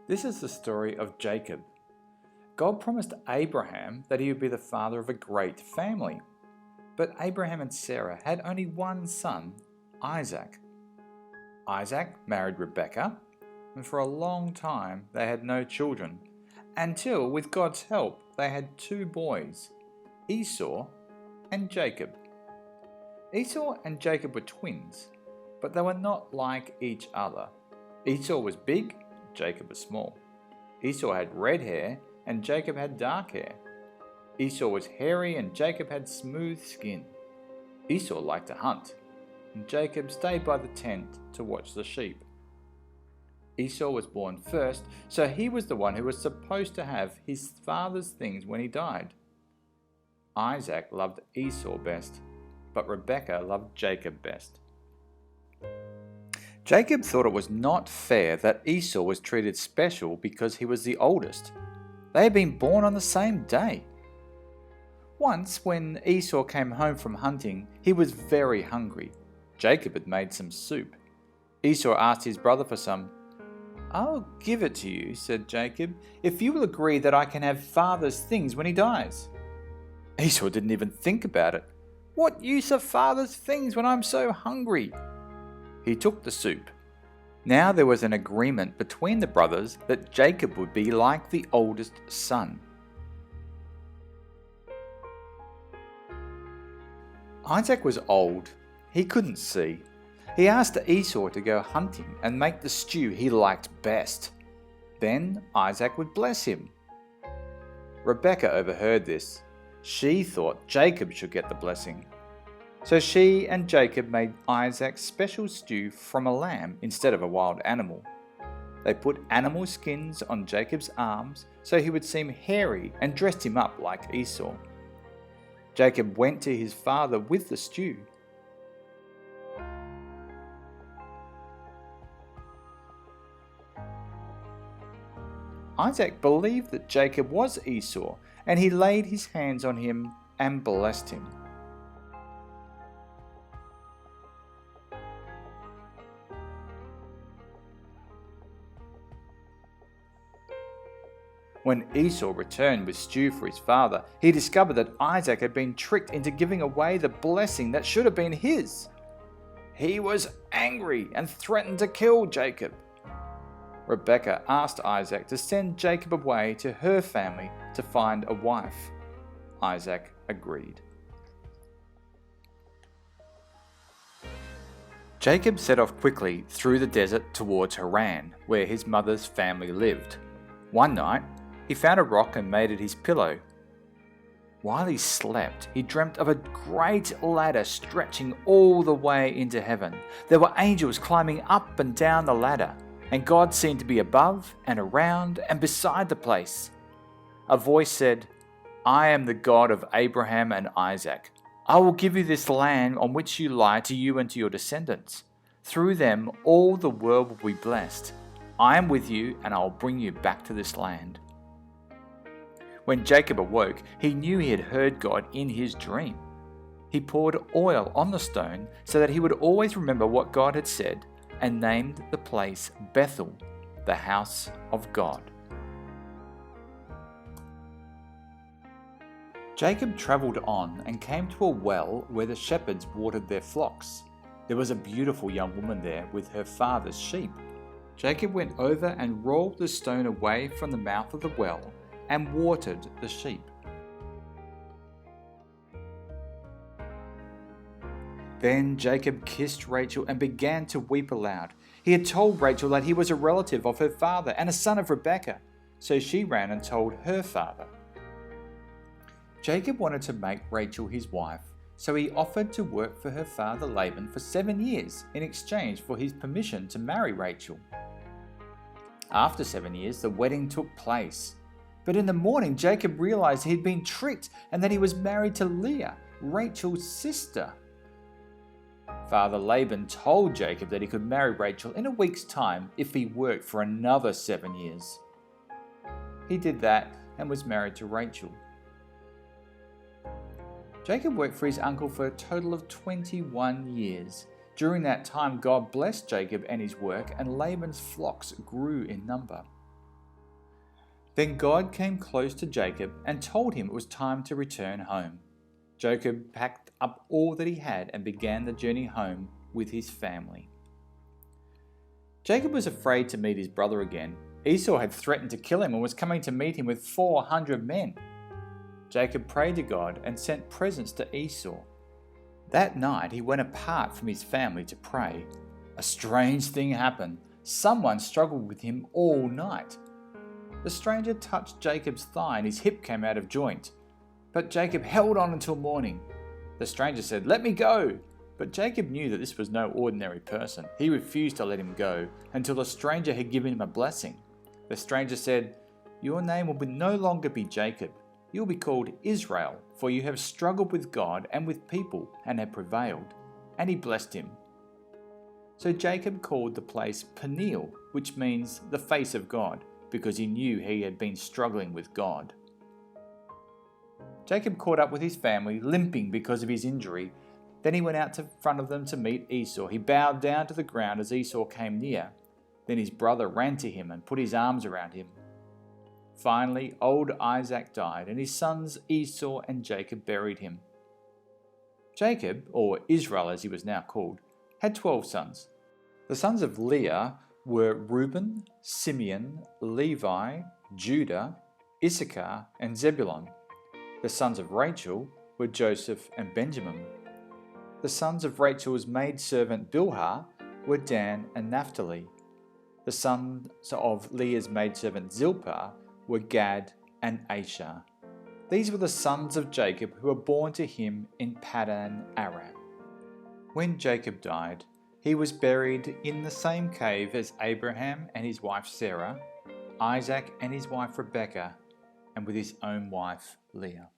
This is the story of Jacob. God promised Abraham that he would be the father of a great family. But Abraham and Sarah had only one son, Isaac. Isaac married Rebekah, and for a long time they had no children, until, with God's help, they had two boys, Esau and Jacob. Esau and Jacob were twins, but they were not like each other. Esau was big, Jacob was small. Esau had red hair, and Jacob had dark hair. Esau was hairy, and Jacob had smooth skin. Esau liked to hunt, and Jacob stayed by the tent to watch the sheep. Esau was born first, so he was the one who was supposed to have his father's things when he died. Isaac loved Esau best, but Rebekah loved Jacob best. Jacob thought it was not fair that Esau was treated special because he was the oldest. They had been born on the same day. Once, when Esau came home from hunting, he was very hungry. Jacob had made some soup. Esau asked his brother for some. "I'll give it to you," said Jacob, "if you will agree that I can have father's things when he dies." Esau didn't even think about it. "What use are father's things when I'm so hungry?" He took the soup. Now there was an agreement between the brothers that Jacob would be like the oldest son. Isaac was old. He couldn't see. He asked Esau to go hunting and make the stew he liked best. Then Isaac would bless him. Rebekah overheard this. She thought Jacob should get the blessing. So she and Jacob made Isaac special stew from a lamb instead of a wild animal. They put animal skins on Jacob's arms so he would seem hairy and dressed him up like Esau. Jacob went to his father with the stew. Isaac believed that Jacob was Esau, and he laid his hands on him and blessed him. When Esau returned with stew for his father, he discovered that Isaac had been tricked into giving away the blessing that should have been his. He was angry and threatened to kill Jacob. Rebekah asked Isaac to send Jacob away to her family to find a wife. Isaac agreed. Jacob set off quickly through the desert towards Haran, where his mother's family lived. One night, he found a rock and made it his pillow. While he slept, he dreamt of a great ladder stretching all the way into heaven. There were angels climbing up and down the ladder, and God seemed to be above and around and beside the place. A voice said, "I am the God of Abraham and Isaac. I will give you this land on which you lie to you and to your descendants. Through them all the world will be blessed. I am with you, and I will bring you back to this land." When Jacob awoke, he knew he had heard God in his dream. He poured oil on the stone so that he would always remember what God had said, and named the place Bethel, the house of God. Jacob travelled on and came to a well where the shepherds watered their flocks. There was a beautiful young woman there with her father's sheep. Jacob went over and rolled the stone away from the mouth of the well and watered the sheep. Then Jacob kissed Rachel and began to weep aloud. He had told Rachel that he was a relative of her father and a son of Rebekah, so she ran and told her father. Jacob wanted to make Rachel his wife, so he offered to work for her father Laban for 7 years in exchange for his permission to marry Rachel. After 7 years, the wedding took place. But in the morning, Jacob realized he had been tricked and that he was married to Leah, Rachel's sister. Father Laban told Jacob that he could marry Rachel in a week's time if he worked for another 7 years. He did that and was married to Rachel. Jacob worked for his uncle for a total of 21 years. During that time, God blessed Jacob and his work, and Laban's flocks grew in number. Then God came close to Jacob and told him it was time to return home. Jacob packed up all that he had and began the journey home with his family. Jacob was afraid to meet his brother again. Esau had threatened to kill him and was coming to meet him with 400 men. Jacob prayed to God and sent presents to Esau. That night he went apart from his family to pray. A strange thing happened. Someone struggled with him all night. The stranger touched Jacob's thigh and his hip came out of joint. But Jacob held on until morning. The stranger said, "Let me go!" But Jacob knew that this was no ordinary person. He refused to let him go until the stranger had given him a blessing. The stranger said, "Your name will no longer be Jacob. You will be called Israel, for you have struggled with God and with people and have prevailed." And he blessed him. So Jacob called the place Peniel, which means the face of God, because he knew he had been struggling with God. Jacob caught up with his family, limping because of his injury. Then he went out to front of them to meet Esau. He bowed down to the ground as Esau came near. Then his brother ran to him and put his arms around him. Finally, old Isaac died, and his sons Esau and Jacob buried him. Jacob, or Israel as he was now called, had 12 sons. The sons of Leah were Reuben, Simeon, Levi, Judah, Issachar, and Zebulun. The sons of Rachel were Joseph and Benjamin. The sons of Rachel's maidservant Bilhah were Dan and Naphtali. The sons of Leah's maidservant Zilpah were Gad and Asher. These were the sons of Jacob who were born to him in Paddan Aram. When Jacob died, he was buried in the same cave as Abraham and his wife Sarah, Isaac and his wife Rebekah, and with his own wife Leah.